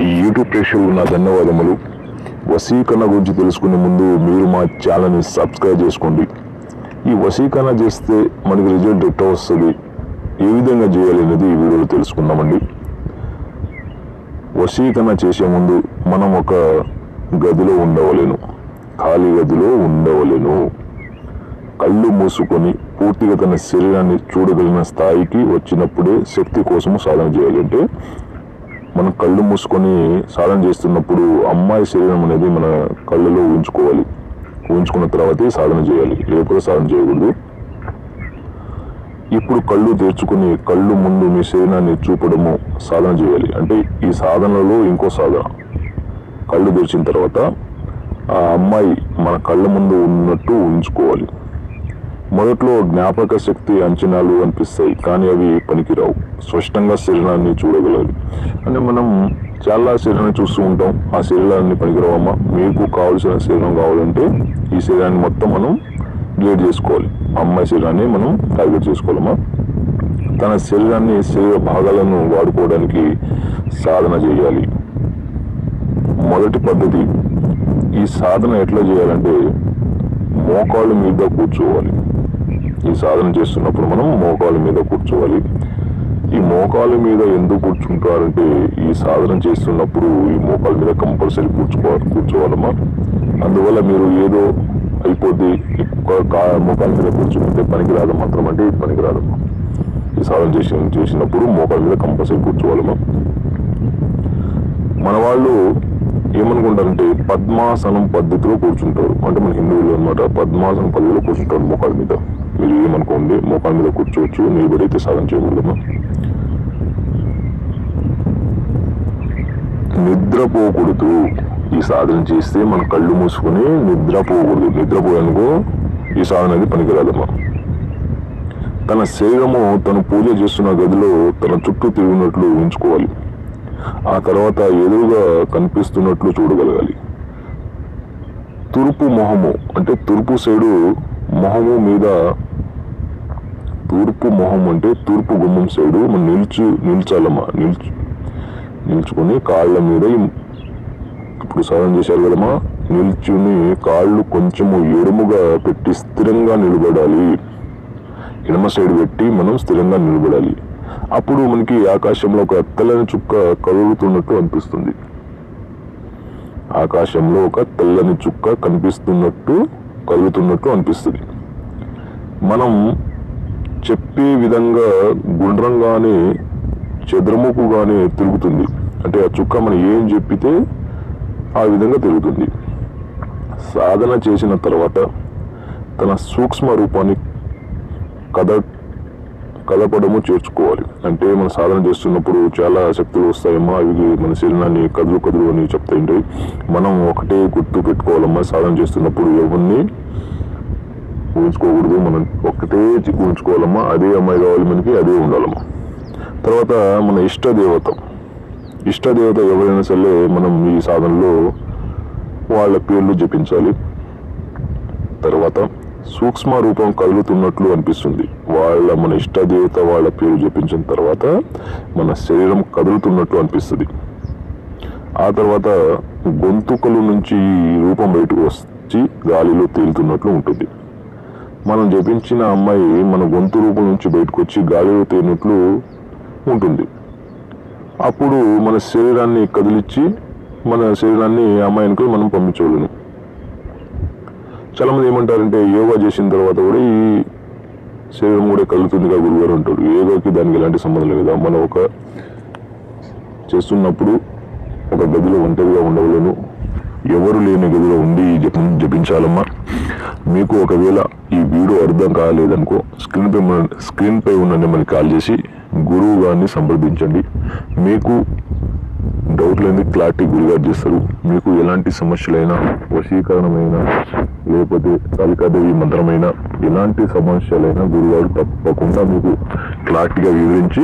ఈ యూట్యూబ్ ప్రేక్షకులకు నా ధన్యవాదములు. వశీకరణ గురించి తెలుసుకునే ముందు మీరు మా ఛానల్ని సబ్స్క్రైబ్ చేసుకోండి. ఈ వశీకరణ చేస్తే మనకి రిజల్ట్ ఎట్లా వస్తుంది, ఏ విధంగా చేయాలి అనేది ఈ వీడియోలో తెలుసుకుందామండి. వశీకరణ చేసే ముందు మనం ఒక గదిలో ఉండవలేను, ఖాళీ గదిలో ఉండవలేను. కళ్ళు మూసుకొని పూర్తిగా తన శరీరాన్ని చూడగలిగిన స్థాయికి వచ్చినప్పుడే శక్తి కోసము సాధన చేయాలంటే మనం కళ్ళు మూసుకొని సాధన చేస్తున్నప్పుడు అమ్మాయి శరీరం అనేది మన కళ్ళలో ఉంచుకోవాలి. ఉంచుకున్న తర్వాతే సాధన చేయాలి, లేకపోతే సాధన చేయకూడదు. ఇప్పుడు కళ్ళు తెరుచుకుని కళ్ళు ముందు మీ శరీరాన్ని చూపడము సాధన చేయాలి. అంటే ఈ సాధనలో ఇంకో సాధన, కళ్ళు తెరిచిన తర్వాత ఆ అమ్మాయి మన కళ్ళ ముందు ఉన్నట్టు ఉంచుకోవాలి. మొదట్లో జ్ఞాపక శక్తి అంచనాలు అనిపిస్తాయి, కానీ అవి పనికిరావు. స్పష్టంగా శరీరాన్ని చూడగలరు. అంటే మనం చాలా శరీరాన్ని చూస్తూ ఉంటాం, ఆ శరీరాన్ని పనికిరావమ్మా. మీకు కావాల్సిన శరీరం కావాలంటే ఈ శరీరాన్ని మొత్తం మనం డిలీట్ చేసుకోవాలి. అమ్మాయి శరీరాన్ని మనం టార్గెట్ చేసుకోవాలమ్మా. తన శరీరాన్ని, శరీర భాగాలను వాడుకోవడానికి సాధన చేయాలి. మొదటి పద్ధతి, ఈ సాధన ఎట్లా చేయాలంటే మోకాళ్ళ మీద కూర్చోవాలి. ఈ సాధన చేస్తున్నప్పుడు మనం మోకాళ్ళ మీద కూర్చోవాలి. ఈ మోకాళ్ళ మీద ఎందుకు కూర్చుంటారంటే ఈ సాధన చేస్తున్నప్పుడు ఈ మోకాళ్ళ మీద కంపల్సరీ కూర్చోవాలమ్మా. అందువల్ల మీరు ఏదో అయిపోద్ది మోకాళ్ళ మీద కూర్చుంటే పనికిరాదు మాత్రం అంటే పనికిరాదమ్మా. ఈ సాధన చేసినప్పుడు మోకాళ్ళ మీద కంపల్సరీ కూర్చోవాలమ్మా. మన వాళ్ళు ఏమనుకుంటారంటే పద్మాసనం పద్ధతిలో కూర్చుంటారు. అంటే మన హిందువులు అనమాట, పద్మాసనం పద్ధతిలో కూర్చుంటారు మోకాళ్ళ మీద. మీరు ఏమనుకోండి, మోకాళ్ళ మీద కూర్చోవచ్చు, నిలబడైతే సాధన చేయకూడదు. నిద్రపోకూడదు. ఈ సాధన చేస్తే మన కళ్ళు మూసుకొని నిద్రపోకూడదు. నిద్రపోయానుకో ఈ సాధన అనేది పనికిరాదమ్మా. తన శరీరము తను పూజ చేస్తున్న గదిలో తన చుట్టూ తిరిగినట్లు ఉంచుకోవాలి. ఆ తర్వాత ఎదురుగా కనిపిస్తున్నట్లు చూడగలగాలి. తూర్పు మొహము అంటే తూర్పు సైడు మొహము మీద, తూర్పు మొహం అంటే తూర్పు గుమ్మం సైడు మనం నిల్చాలమ్మా. నిల్చుకొని కాళ్ళ మీద, ఇప్పుడు సాధన చేశారు కదమ్మా, నిల్చుని కాళ్ళు కొంచెము ఎడముగా పెట్టి స్థిరంగా నిలబడాలి. ఎడమ సైడ్ పెట్టి మనం స్థిరంగా నిలబడాలి. అప్పుడు మనకి ఆకాశంలో ఒక తెల్లని చుక్క కదులుతున్నట్టు అనిపిస్తుంది. ఆకాశంలో ఒక తెల్లని చుక్క కనిపిస్తున్నట్టు, కదులుతున్నట్టు అనిపిస్తుంది. మనం చెప్పే విధంగా గుండ్రంగానే చదరముకుగానే తిరుగుతుంది. అంటే ఆ చుక్క మనం ఏం చెప్పితే ఆ విధంగా తిరుగుతుంది. సాధన చేసిన తర్వాత తన సూక్ష్మ రూపాన్ని కదపడము చేర్చుకోవాలి. అంటే మనం సాధన చేస్తున్నప్పుడు చాలా శక్తులు వస్తాయమ్మా, అవి మన శరీరాన్ని కదులు అని చెప్తాయి. మనం ఒకటే గుర్తు పెట్టుకోవాలమ్మా. సాధన చేస్తున్నప్పుడు ఎవరిని ఊహించుకోకూడదు, మనం ఒక్కటే ఊహించుకోవాలమ్మా. అదే అమ్మాయి కావాలి మనకి, అదే ఉండాలమ్మా. తర్వాత మన ఇష్టదేవత ఎవరైనా సరే మనం ఈ సాధనలో వాళ్ళ పేర్లు జపించాలి. తర్వాత సూక్ష్మ రూపం కదులుతున్నట్లు అనిపిస్తుంది. మన ఇష్టదేవత వాళ్ళ పేరు జపించిన తర్వాత మన శరీరం కదులుతున్నట్లు అనిపిస్తుంది. ఆ తర్వాత గొంతుకల నుంచి ఈ రూపం బయటకు వచ్చి గాలిలో తేలుతున్నట్లు ఉంటుంది. మనం జపించిన అమ్మాయి మన గొంతు రూపం నుంచి బయటకు వచ్చి గాలిలో తేలినట్లు ఉంటుంది. అప్పుడు మన శరీరాన్ని కదిలిచ్చి మన శరీరాన్ని అమ్మాయికి మనం పంపించవలను. చాలా మంది ఏమంటారంటే యోగా చేసిన తర్వాత కూడా ఈ శరీరం కూడా కలుగుతుందిగా గురుగారు అంటారు. యోగాకి దానికి ఎలాంటి సంబంధం లేదు. మనం ఒక చేస్తున్నప్పుడు ఒక గదిలో ఒంటరిగా ఉండవలను, ఎవరు లేని గదిలో ఉండి జపించాలమ్మా. మీకు ఒకవేళ ఈ వీడియో అర్థం కాలేదనుకో స్క్రీన్ పై ఉన్న నెంబర్కి కాల్ చేసి గురువు గారిని సంప్రదించండి. మీకు డౌట్లన్నీ క్లారిటీ గురుగారు చేస్తారు. మీకు ఎలాంటి సమస్యలైనా, వశీకరణమైనా, లేకపోతే కాళికాదేవి మంత్రమైనా, ఎలాంటి సమస్యలైనా గురుగారు తప్పకుండా మీకు క్లారిటీగా వివరించి